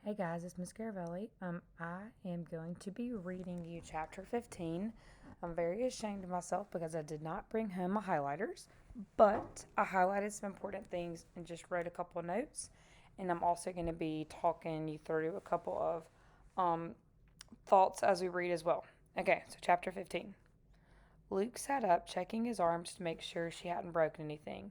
Hey guys, it's Miss Garavelli. I am going to be reading you chapter 15. I'm very ashamed of myself because I did not bring home my highlighters, but I highlighted some important things and just wrote a couple of notes. And I'm also going to be talking you through a couple of thoughts as we read as well. Okay, so chapter 15. Luke sat up, checking his arms to make sure she hadn't broken anything.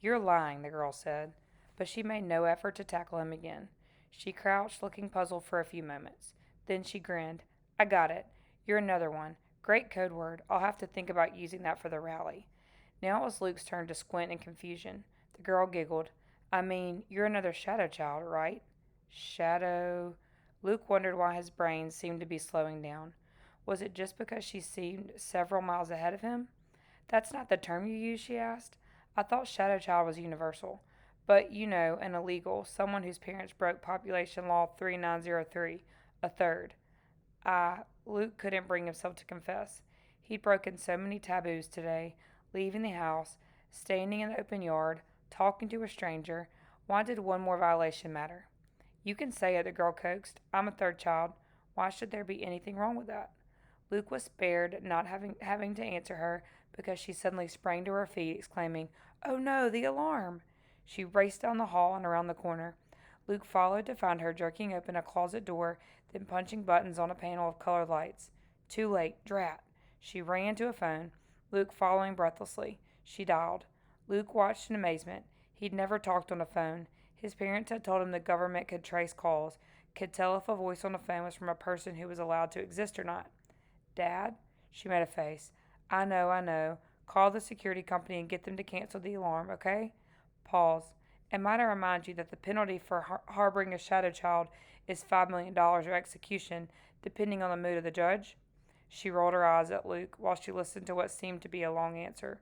You're lying, the girl said, but she made no effort to tackle him again. She crouched, looking puzzled for a few moments. Then she grinned. I got it. You're another one. Great code word. I'll have to think about using that for the rally. Now it was Luke's turn to squint in confusion. The girl giggled. I mean, you're another shadow child, right? Shadow. Luke wondered why his brain seemed to be slowing down. Was it just because she seemed several miles ahead of him? That's not the term you use, she asked. I thought shadow child was universal. But, you know, an illegal, someone whose parents broke population law 3903, a third. Luke couldn't bring himself to confess. He'd broken so many taboos today, leaving the house, standing in the open yard, talking to a stranger. Why did one more violation matter? You can say it, the girl coaxed. I'm a third child. Why should there be anything wrong with that? Luke was spared not having to answer her because she suddenly sprang to her feet, exclaiming, Oh no, the alarm! She raced down the hall and around the corner. Luke followed to find her jerking open a closet door, then punching buttons on a panel of colored lights. Too late, drat. She ran to a phone, Luke following breathlessly. She dialed. Luke watched in amazement. He'd never talked on a phone. His parents had told him the government could trace calls, could tell if a voice on the phone was from a person who was allowed to exist or not. Dad? She made a face. I know. Call the security company and get them to cancel the alarm, okay? Pause. And might I remind you that the penalty for harboring a shadow child is $5 million or execution, depending on the mood of the judge? She rolled her eyes at Luke while she listened to what seemed to be a long answer.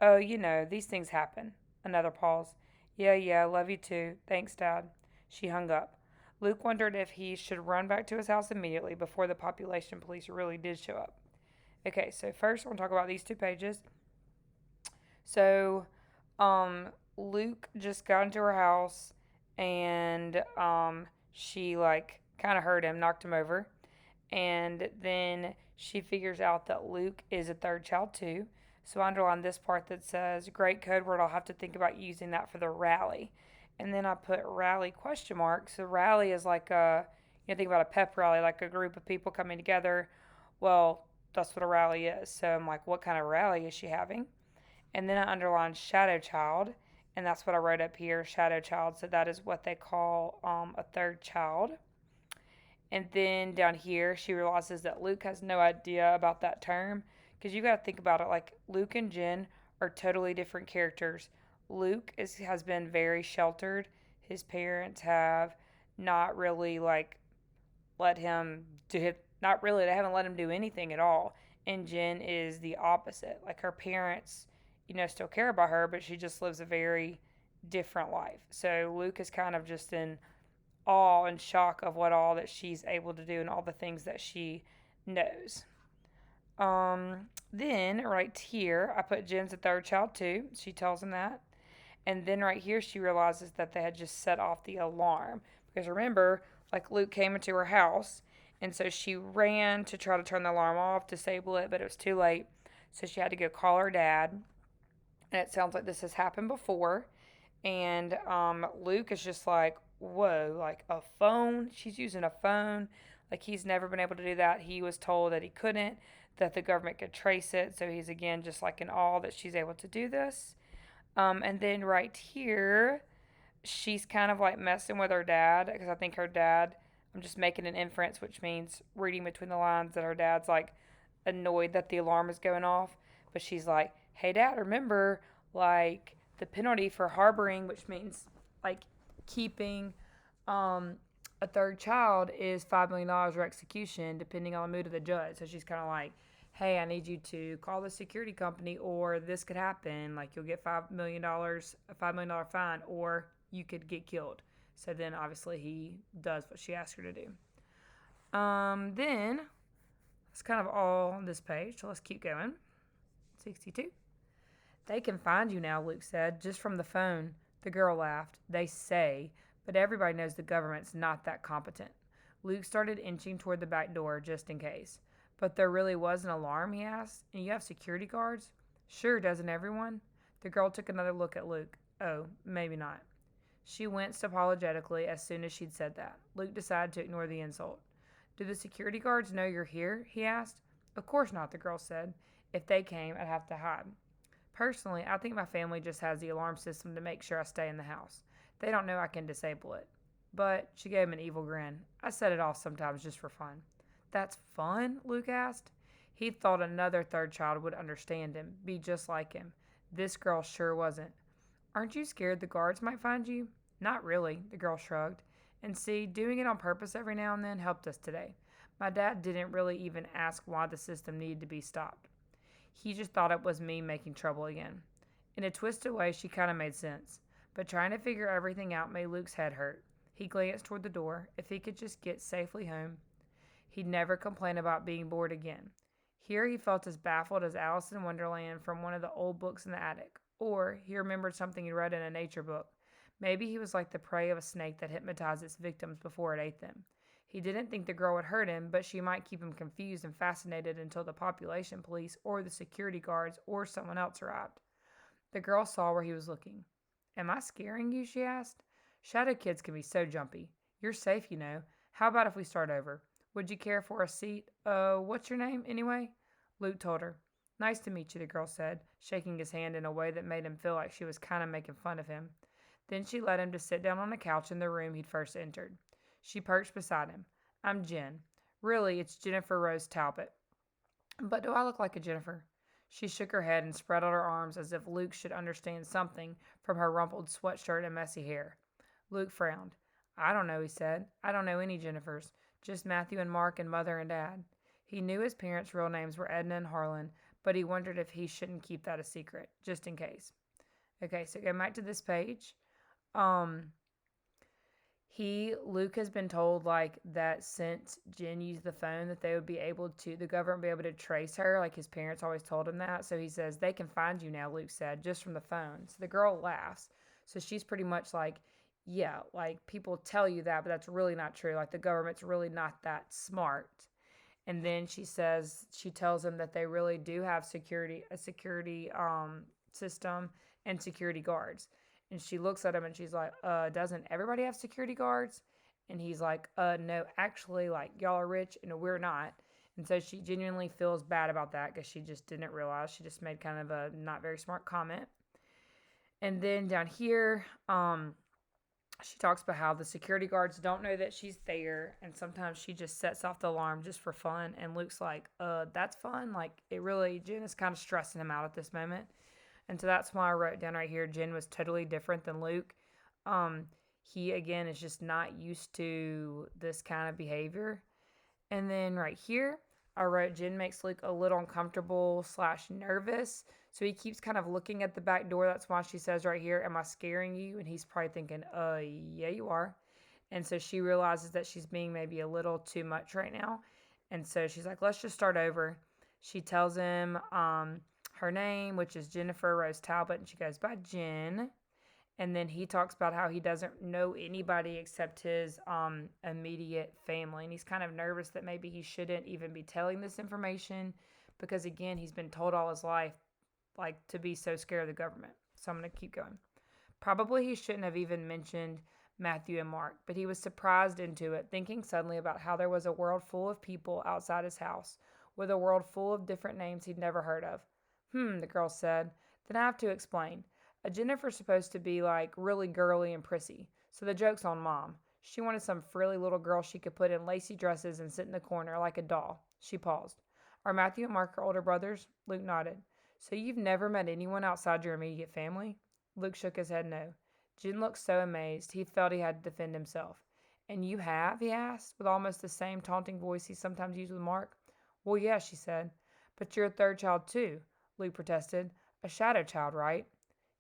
Oh, you know, these things happen. Another pause. Yeah, love you too. Thanks, Dad. She hung up. Luke wondered if he should run back to his house immediately before the population police really did show up. Okay, so first I want to talk about these two pages. So, um, Luke just got into her house and she like kind of hurt him, knocked him over. And then she figures out that Luke is a third child too. So I underlined this part that says, great code word, I'll have to think about using that for the rally. And then I put rally question mark. So rally is like think about a pep rally, like a group of people coming together. Well, that's what a rally is. So I'm like, what kind of rally is she having? And then I underlined shadow child. And that's what I wrote up here, shadow child. So that is what they call a third child. And then down here, she realizes that Luke has no idea about that term. Because you got to think about it like Luke and Jen are totally different characters. Has been very sheltered. His parents have not really like let him do it. Not really, they haven't let him do anything at all. And Jen is the opposite. Like her parents, still care about her, but she just lives a very different life. So Luke is kind of just in awe and shock of what all that she's able to do and all the things that she knows. Then right here, I put Jen's a third child too. She tells him that. And then right here, she realizes that they had just set off the alarm. Because remember, like Luke came into her house, and so she ran to try to turn the alarm off, disable it, but it was too late. So she had to go call her dad. And it sounds like this has happened before. And Luke is just like, whoa, like a phone? She's using a phone. Like he's never been able to do that. He was told that he couldn't, that the government could trace it. So he's again just like in awe that she's able to do this. And then right here, she's kind of like messing with her dad because I think her dad, I'm just making an inference, which means reading between the lines that her dad's like annoyed that the alarm is going off. But she's like, hey, dad, remember like the penalty for harboring, which means like keeping a third child is $5 million or execution, depending on the mood of the judge. So she's kind of like, hey, I need you to call the security company, or this could happen. Like you'll get $5 million, a $5 million fine, or you could get killed. So then obviously he does what she asked her to do. Then that's kind of all on this page. So let's keep going. 62. They can find you now, Luke said, just from the phone. The girl laughed. They say, But everybody knows the government's not that competent. Luke started inching toward the back door just in case. But there really was an alarm, he asked, and you have security guards? Sure, doesn't everyone? The girl took another look at Luke. Oh, maybe not. She winced apologetically as soon as she'd said that. Luke decided to ignore the insult. Do the security guards know you're here? He asked. Of course not, the girl said. If they came, I'd have to hide. Personally, I think my family just has the alarm system to make sure I stay in the house. They don't know I can disable it. But, she gave him an evil grin. I set it off sometimes just for fun. That's fun? Luke asked. He thought another third child would understand him, be just like him. This girl sure wasn't. Aren't you scared the guards might find you? Not really, the girl shrugged. And see, doing it on purpose every now and then helped us today. My dad didn't really even ask why the system needed to be stopped. He just thought it was me making trouble again. In a twisted way, she kind of made sense. But trying to figure everything out made Luke's head hurt. He glanced toward the door. If he could just get safely home, he'd never complain about being bored again. Here he felt as baffled as Alice in Wonderland from one of the old books in the attic. Or he remembered something he read in a nature book. Maybe he was like the prey of a snake that hypnotized its victims before it ate them. He didn't think the girl would hurt him, but she might keep him confused and fascinated until the population police or the security guards or someone else arrived. The girl saw where he was looking. Am I scaring you? She asked. Shadow kids can be so jumpy. You're safe, you know. How about if we start over? Would you care for a seat? What's your name, anyway? Luke told her. Nice to meet you, the girl said, shaking his hand in a way that made him feel like she was kind of making fun of him. Then she led him to sit down on a couch in the room he'd first entered. She perched beside him. I'm Jen. Really, it's Jennifer Rose Talbot. But do I look like a Jennifer? She shook her head and spread out her arms as if Luke should understand something from her rumpled sweatshirt and messy hair. Luke frowned. I don't know, he said. I don't know any Jennifers. Just Matthew and Mark and Mother and Dad. He knew his parents' real names were Edna and Harlan, but he wondered if he shouldn't keep that a secret, just in case. Okay, so go back to this page. Luke has been told, like, that since Jen used the phone, that they would be able to, the government would be able to trace her, like his parents always told him that. So he says, they can find you now, Luke said, just from the phone. So the girl laughs. So she's pretty much like, yeah, like, people tell you that, but that's really not true. Like, the government's really not that smart. And then she tells him that they really do have a security system and security guards. And she looks at him and she's like, doesn't everybody have security guards? And he's like, no, actually, like, y'all are rich and we're not. And so she genuinely feels bad about that because she just didn't realize. She just made kind of a not very smart comment. And then down here, she talks about how the security guards don't know that she's there, and sometimes she just sets off the alarm just for fun. And Luke's like, that's fun. Like, Jen is kind of stressing him out at this moment. And so that's why I wrote down right here, Jen was totally different than Luke. He, again, is just not used to this kind of behavior. And then right here, I wrote, Jen makes Luke a little uncomfortable / nervous. So he keeps kind of looking at the back door. That's why she says right here, am I scaring you? And he's probably thinking, yeah, you are. And so she realizes that she's being maybe a little too much right now. And so she's like, let's just start over. She tells him her name, which is Jennifer Rose Talbot, and she goes by Jen. And then he talks about how he doesn't know anybody except his immediate family. And he's kind of nervous that maybe he shouldn't even be telling this information because, again, he's been told all his life, like, to be so scared of the government. So I'm going to keep going. Probably he shouldn't have even mentioned Matthew and Mark, but he was surprised into it, thinking suddenly about how there was a world full of people outside his house, with a world full of different names he'd never heard of. The girl said. Then I have to explain. A Jennifer's supposed to be, like, really girly and prissy, so the joke's on Mom. She wanted some frilly little girl she could put in lacy dresses and sit in the corner like a doll. She paused. Are Matthew and Mark her older brothers? Luke nodded. So you've never met anyone outside your immediate family? Luke shook his head no. Jen looked so amazed, he felt he had to defend himself. And you have? He asked, with almost the same taunting voice he sometimes used with Mark. Well, yeah, she said. But you're a third child, too, Luke protested. A shadow child, right?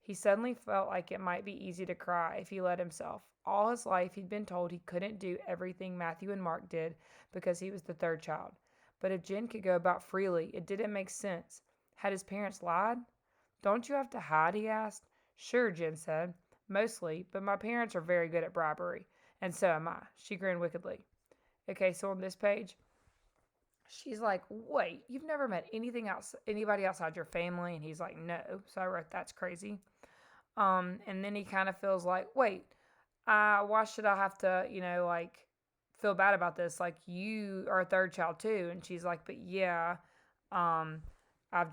He suddenly felt like it might be easy to cry if he let himself. All his life he'd been told he couldn't do everything Matthew and Mark did because he was the third child. But if Jen could go about freely, it didn't make sense. Had his parents lied? Don't you have to hide? He asked. Sure, Jen said. Mostly, but my parents are very good at bribery, and so am I. She grinned wickedly. Okay, so on this page, she's like, wait, you've never met anybody outside your family? And he's like, no. So I wrote, that's crazy. And then he kind of feels like, wait, why should I have to, feel bad about this? Like, you are a third child too. And she's like, but yeah, um, I'm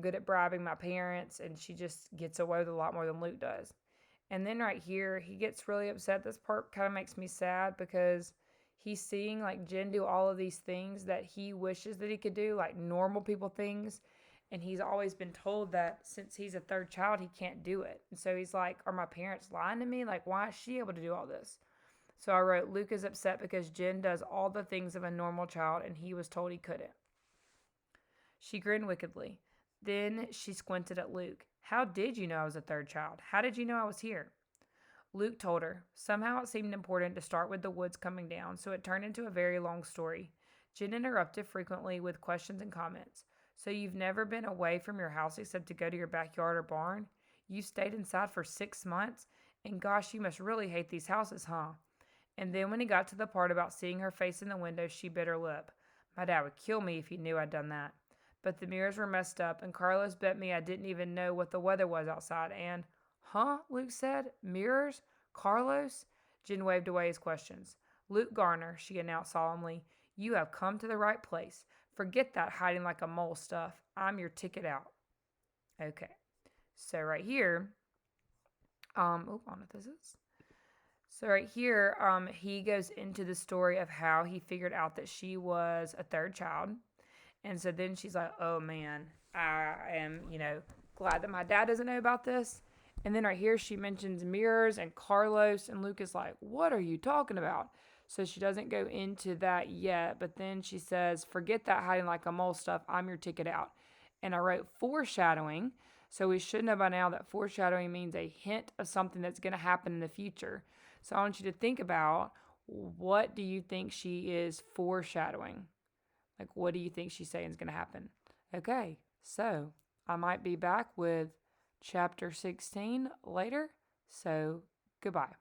good at bribing my parents. And she just gets away with a lot more than Luke does. And then right here, he gets really upset. This part kind of makes me sad because he's seeing like Jen do all of these things that he wishes that he could do, like normal people things. And he's always been told that since he's a third child, he can't do it. And so he's like, are my parents lying to me? Like, why is she able to do all this? So I wrote, Luke is upset because Jen does all the things of a normal child and he was told he couldn't. She grinned wickedly. Then she squinted at Luke. How did you know I was a third child? How did you know I was here? Luke told her. Somehow it seemed important to start with the woods coming down, so it turned into a very long story. Jen interrupted frequently with questions and comments. So you've never been away from your house except to go to your backyard or barn? You stayed inside for 6 months? And gosh, you must really hate these houses, huh? And then when he got to the part about seeing her face in the window, she bit her lip. My dad would kill me if he knew I'd done that. But the mirrors were messed up, and Carlos bet me I didn't even know what the weather was outside, and, huh? Luke said. Mirrors? Carlos? Jen waved away his questions. Luke Garner, she announced solemnly, you have come to the right place. Forget that hiding like a mole stuff. I'm your ticket out. Okay. So right here, So right here, he goes into the story of how he figured out that she was a third child. And so then she's like, oh man, I am, glad that my dad doesn't know about this. And then right here, she mentions mirrors and Carlos. And Luke is like, what are you talking about? So she doesn't go into that yet. But then she says, forget that hiding like a mole stuff. I'm your ticket out. And I wrote foreshadowing. So we should know by now that foreshadowing means a hint of something that's going to happen in the future. So I want you to think about, what do you think she is foreshadowing? Like, what do you think she's saying is going to happen? Okay, so I might be back with chapter 16 later. So, goodbye.